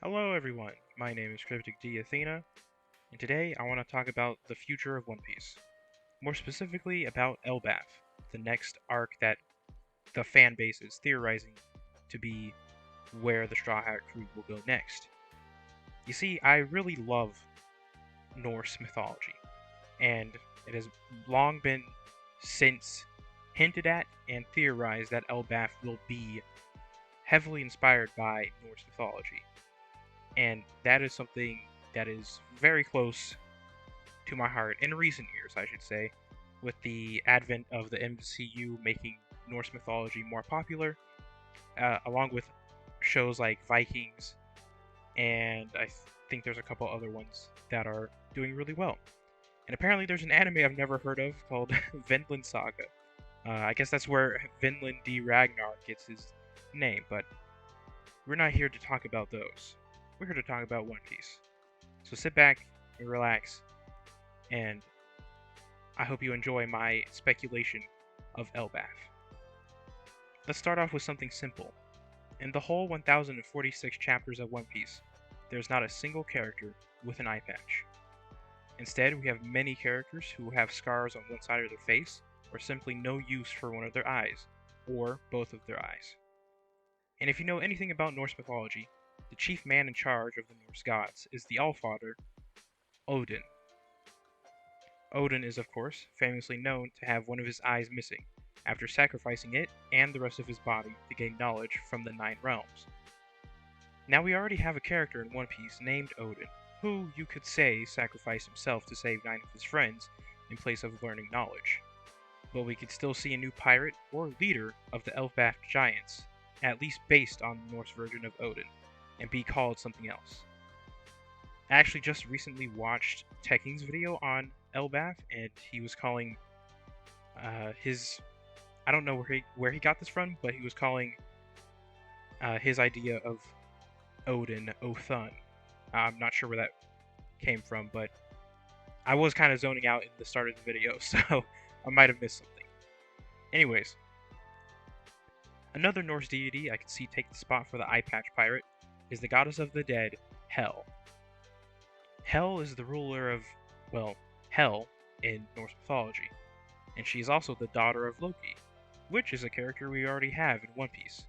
Hello everyone, my name is Cryptic D Athena, and today I want to talk about the future of One Piece. More specifically about Elbaf, the next arc that the fan base is theorizing to be where the Straw Hat Crew will go next. You see, I really love Norse mythology, and it has long been since hinted at and theorized that Elbaf will be heavily inspired by Norse mythology. And that is something that is very close to my heart in recent years, I should say, with the advent of the MCU making Norse mythology more popular, along with shows like Vikings, and I think there's a couple other ones that are doing really well. And apparently, there's an anime I've never heard of called Vinland Saga. I guess that's where Vinland D. Ragnarok gets his name, but we're not here to talk about those. We're here to talk about One Piece. So sit back and relax, and I hope you enjoy my speculation of Elbaf. Let's start off with something simple. In the whole 1046 chapters of One Piece, there's not a single character with an eye patch. Instead, we have many characters who have scars on one side of their face, or simply no use for one of their eyes, or both of their eyes. And if you know anything about Norse mythology, the chief man in charge of the Norse gods is the Allfather, Odin. Odin is, of course, famously known to have one of his eyes missing, after sacrificing it and the rest of his body to gain knowledge from the Nine Realms. Now we already have a character in One Piece named Odin, who, you could say, sacrificed himself to save 9 of his friends in place of learning knowledge. But we could still see a new pirate or leader of the Elbaf Giants, at least based on the Norse version of Odin, and be called something else. I actually just recently watched Tekking's video on Elbaf, and he was calling his... I don't know where he got this from, but he was calling his idea of Odin Othun. I'm not sure where that came from, but I was kind of zoning out in the start of the video, so I might have missed something. Anyways, another Norse deity I can see take the spot for the eye patch pirate is the goddess of the dead, Hel. Hel is the ruler of, well, Hel in Norse mythology, and she is also the daughter of Loki, which is a character we already have in One Piece.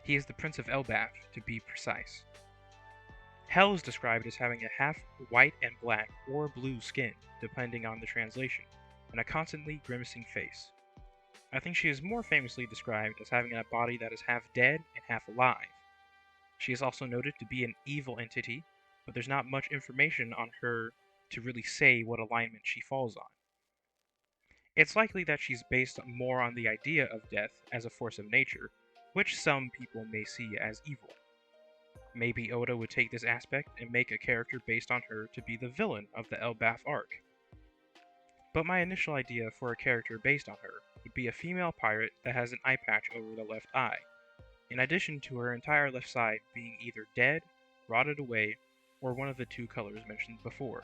He is the Prince of Elbaf, to be precise. Hel is described as having a half white and black or blue skin, depending on the translation, and a constantly grimacing face. I think she is more famously described as having a body that is half dead and half alive. She is also noted to be an evil entity, but there's not much information on her to really say what alignment she falls on. It's likely that she's based more on the idea of death as a force of nature, which some people may see as evil. Maybe Oda would take this aspect and make a character based on her to be the villain of the Elbaf arc. But my initial idea for a character based on her would be a female pirate that has an eye patch over the left eye, in addition to her entire left side being either dead, rotted away, or one of the two colors mentioned before.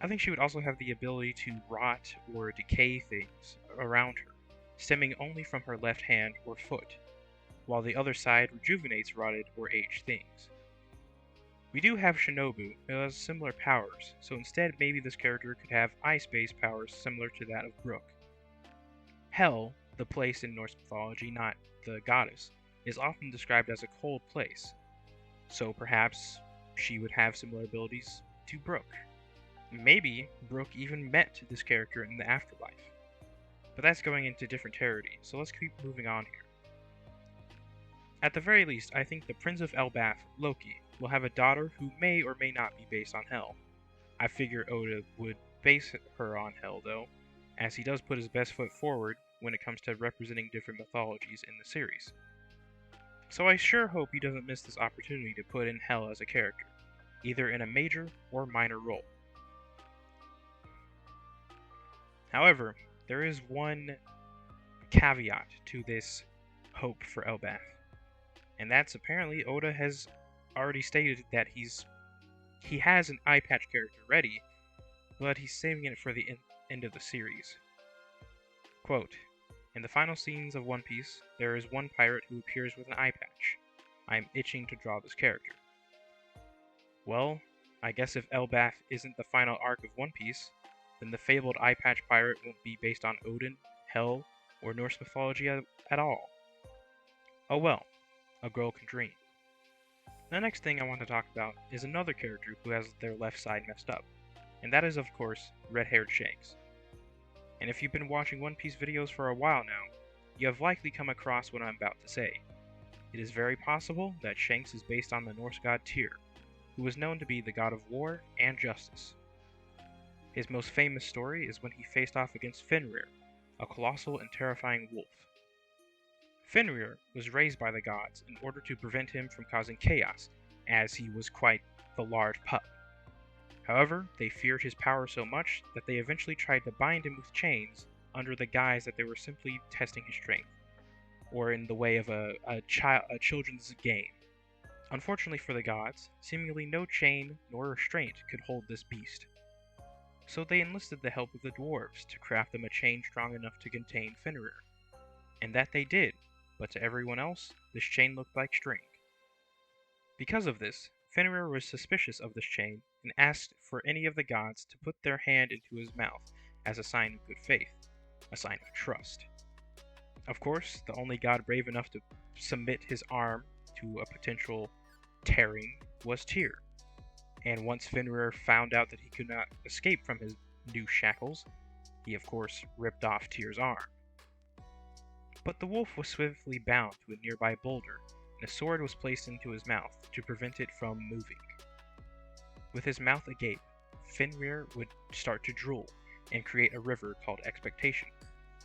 I think she would also have the ability to rot or decay things around her, stemming only from her left hand or foot, while the other side rejuvenates rotted or aged things. We do have Shinobu, who has similar powers, so instead maybe this character could have ice-based powers similar to that of Brook. Hel, the place in Norse mythology, not the goddess, is often described as a cold place, so perhaps she would have similar abilities to Brook. Maybe Brook even met this character in the afterlife. But that's going into different territory, so let's keep moving on here. At the very least, I think the Prince of Elbaf, Loki, will have a daughter who may or may not be based on Hel. I figure Oda would base her on Hel, though, as he does put his best foot forward when it comes to representing different mythologies in the series. So I sure hope he doesn't miss this opportunity to put in Hel as a character, either in a major or minor role. However, there is one caveat to this hope for Elbaf, and that's apparently Oda has already stated that he has an eye patch character ready, but he's saving it for the end of the series. Quote, "In the final scenes of One Piece, there is one pirate who appears with an eye patch. I am itching to draw this character. Well, I guess if Elbaf isn't the final arc of One Piece, then the fabled eye patch pirate won't be based on Odin, Hel, or Norse mythology at all. Oh well, a girl can dream. The next thing I want to talk about is another character who has their left side messed up, and that is of course red-haired Shanks. And if you've been watching One Piece videos for a while now, you have likely come across what I'm about to say. It is very possible that Shanks is based on the Norse god Tyr, who was known to be the god of war and justice. His most famous story is when he faced off against Fenrir, a colossal and terrifying wolf. Fenrir was raised by the gods in order to prevent him from causing chaos, as he was quite the large pup. However, they feared his power so much that they eventually tried to bind him with chains under the guise that they were simply testing his strength, or in the way of a children's game. Unfortunately for the gods, seemingly no chain nor restraint could hold this beast. So they enlisted the help of the dwarves to craft them a chain strong enough to contain Fenrir. And that they did, but to everyone else, this chain looked like string. Because of this, Fenrir was suspicious of this chain and asked for any of the gods to put their hand into his mouth as a sign of good faith, a sign of trust. Of course, the only god brave enough to submit his arm to a potential tearing was Tyr. And once Fenrir found out that he could not escape from his new shackles, he of course ripped off Tyr's arm. But the wolf was swiftly bound to a nearby boulder, and a sword was placed into his mouth to prevent it from moving. With his mouth agape, Fenrir would start to drool and create a river called Expectation,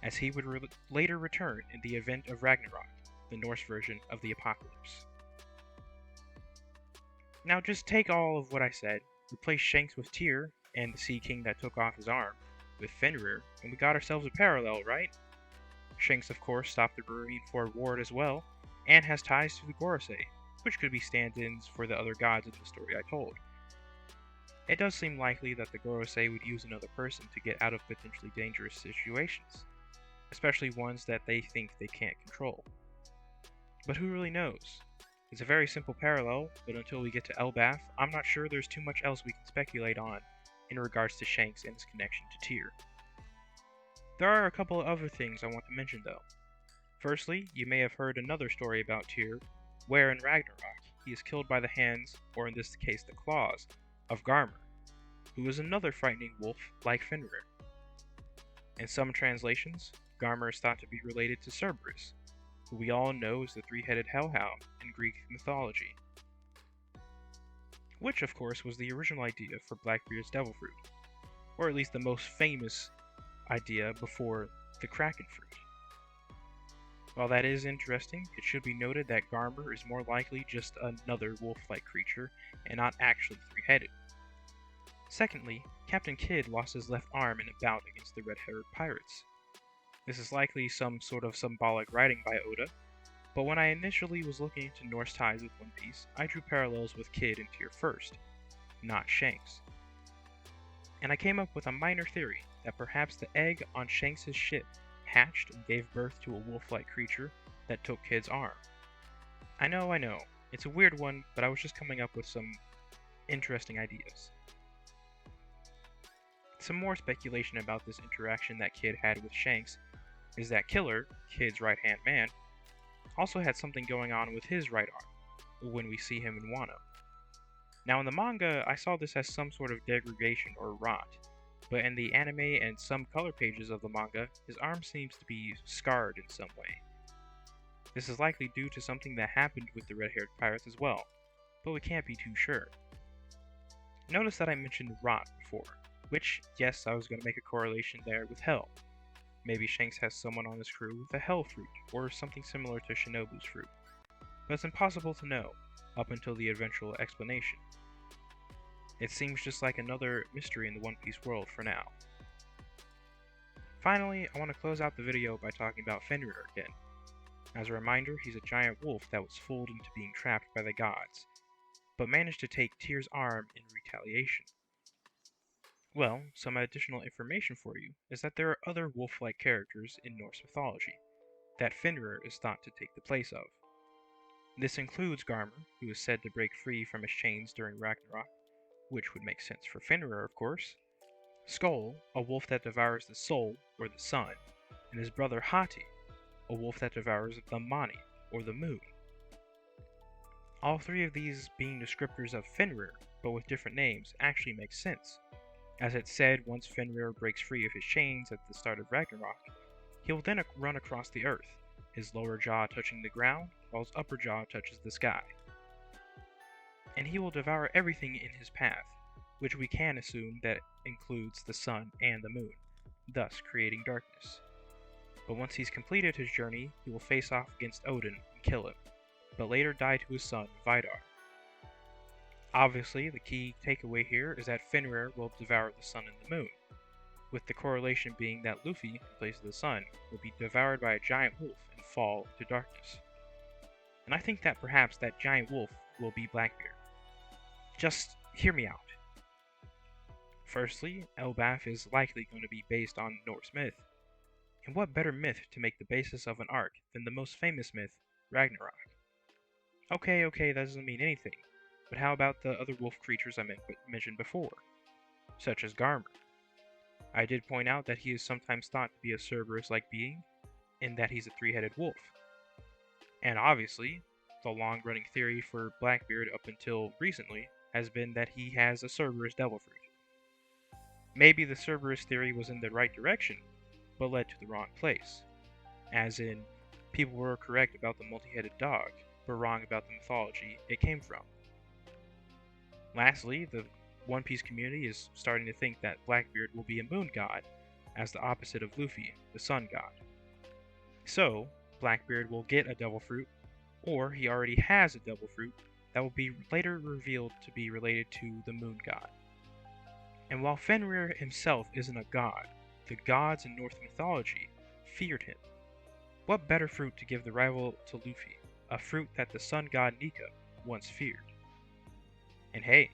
as he would later return in the event of Ragnarok, the Norse version of the apocalypse. Now just take all of what I said, replace Shanks with Tyr and the Sea King that took off his arm with Fenrir, and we got ourselves a parallel, right? Shanks of course stopped the Marineford Ward as well, and has ties to the Gorosei, which could be stand-ins for the other gods in the story I told. It does seem likely that the Gorosei would use another person to get out of potentially dangerous situations, especially ones that they think they can't control. But who really knows? It's a very simple parallel, but until we get to Elbaf, I'm not sure there's too much else we can speculate on in regards to Shanks and his connection to Tyr. There are a couple of other things I want to mention though. Firstly, you may have heard another story about Tyr, where in Ragnarok he is killed by the hands, or in this case the claws, of Garmr, who is another frightening wolf like Fenrir. In some translations, Garmr is thought to be related to Cerberus, who we all know is the three-headed hellhound in Greek mythology, which of course was the original idea for Blackbeard's devil fruit, or at least the most famous idea before the Kraken fruit. While that is interesting, it should be noted that Garmr is more likely just another wolf-like creature and not actually three-headed. Secondly, Captain Kidd lost his left arm in a bout against the red-haired pirates. This is likely some sort of symbolic writing by Oda, but when I initially was looking into Norse ties with One Piece, I drew parallels with Kidd and Tyr first, not Shanks. And I came up with a minor theory that perhaps the egg on Shanks' ship hatched and gave birth to a wolf-like creature that took Kidd's arm. I know, it's a weird one, but I was just coming up with some interesting ideas. Some more speculation about this interaction that Kidd had with Shanks is that Killer, Kidd's right-hand man, also had something going on with his right arm when we see him in Wano. Now in the manga, I saw this as some sort of degradation or rot, but in the anime and some color pages of the manga, his arm seems to be scarred in some way. This is likely due to something that happened with the red-haired pirates as well, but we can't be too sure. Notice that I mentioned rot before, which, yes, I was going to make a correlation there with Hell. Maybe Shanks has someone on his crew with a Hell fruit, or something similar to Shinobu's fruit, but it's impossible to know, up until the eventual explanation. It seems just like another mystery in the One Piece world for now. Finally, I want to close out the video by talking about Fenrir again. As a reminder, he's a giant wolf that was fooled into being trapped by the gods, but managed to take Tyr's arm in retaliation. Well, some additional information for you is that there are other wolf-like characters in Norse mythology that Fenrir is thought to take the place of. This includes Garmer, who is said to break free from his chains during Ragnarok, which would make sense for Fenrir, of course. Skoll, a wolf that devours the soul, or the sun, and his brother Hati, a wolf that devours the Mani, or the moon. All three of these being descriptors of Fenrir, but with different names, actually makes sense. As it said, once Fenrir breaks free of his chains at the start of Ragnarok, he will then run across the earth, his lower jaw touching the ground, while his upper jaw touches the sky. And he will devour everything in his path, which we can assume that includes the sun and the moon, thus creating darkness. But once he's completed his journey, he will face off against Odin and kill him, but later die to his son, Vidar. Obviously, the key takeaway here is that Fenrir will devour the sun and the moon, with the correlation being that Luffy, in place of the sun, will be devoured by a giant wolf and fall to darkness. And I think that perhaps that giant wolf will be Blackbeard. Just hear me out. Firstly, Elbaf is likely going to be based on Norse myth. And what better myth to make the basis of an arc than the most famous myth, Ragnarok? Okay, that doesn't mean anything, but how about the other wolf creatures I mentioned before, such as Garmer? I did point out that he is sometimes thought to be a Cerberus-like being, in that he's a three-headed wolf. And obviously, the long-running theory for Blackbeard up until recently has been that he has a Cerberus devil fruit. Maybe the Cerberus theory was in the right direction, but led to the wrong place. As in, people were correct about the multi-headed dog, but wrong about the mythology it came from. Lastly, the One Piece community is starting to think that Blackbeard will be a moon god, as the opposite of Luffy, the sun god. So, Blackbeard will get a devil fruit, or he already has a devil fruit that will be later revealed to be related to the moon god. And while Fenrir himself isn't a god, the gods in Norse mythology feared him. What better fruit to give the rival to Luffy, a fruit that the sun god Nika once feared? And hey,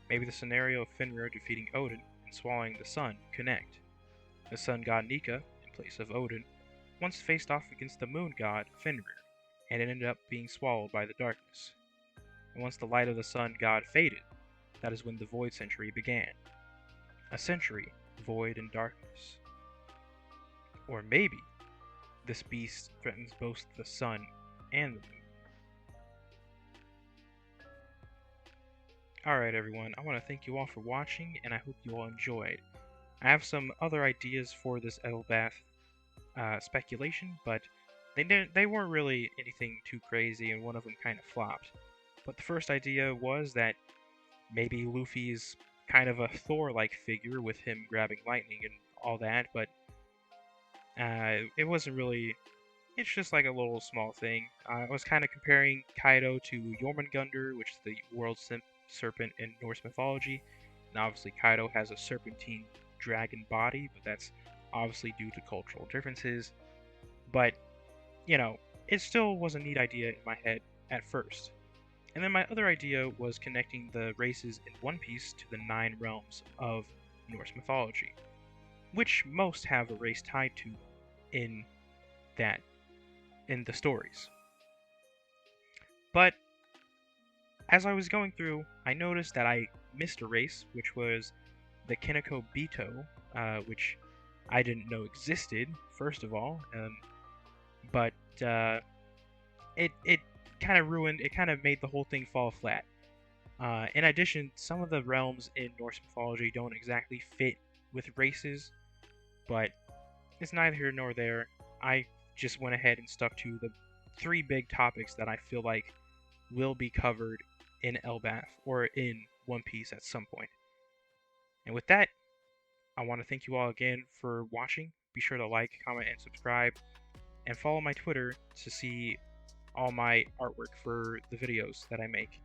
maybe the scenario of Fenrir defeating Odin and swallowing the sun connect. The sun god Nika, in place of Odin, once faced off against the moon god Fenrir, and it ended up being swallowed by the darkness. And once the light of the sun god faded, that is when the Void Century began. A century void in darkness. Or maybe this beast threatens both the sun and the moon. Alright everyone, I want to thank you all for watching, and I hope you all enjoyed. I have some other ideas for this Elbaf speculation, but they weren't really anything too crazy, and one of them kind of flopped. But the first idea was that maybe Luffy's kind of a Thor-like figure with him grabbing lightning and all that, but it wasn't really. It's just like a little small thing. I was kind of comparing Kaido to Jormungandr, which is the world serpent in Norse mythology, and obviously Kaido has a serpentine dragon body, but that's obviously due to cultural differences. But, you know, it still was a neat idea in my head at first. And then my other idea was connecting the races in One Piece to the 9 realms of Norse mythology, which most have a race tied to in the stories. But as I was going through, I noticed that I missed a race, which was the Kineko Bito, which I didn't know existed, first of all, but it kind of made the whole thing fall flat. In addition, some of the realms in Norse mythology don't exactly fit with races, but it's neither here nor there. I just went ahead and stuck to the 3 big topics that I feel like will be covered in Elbaf or in One Piece at some point. And with that, I want to thank you all again for watching. Be sure to like, comment, and subscribe, and follow my Twitter to see all my artwork for the videos that I make,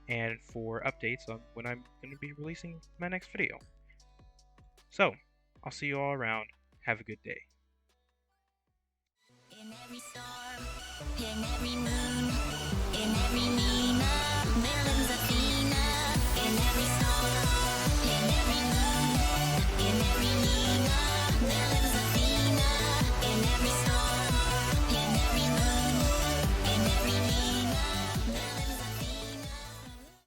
and for updates on when I'm going to be releasing my next video. So, I'll see you all around. Have a good day. In every storm, in every moon, in every need.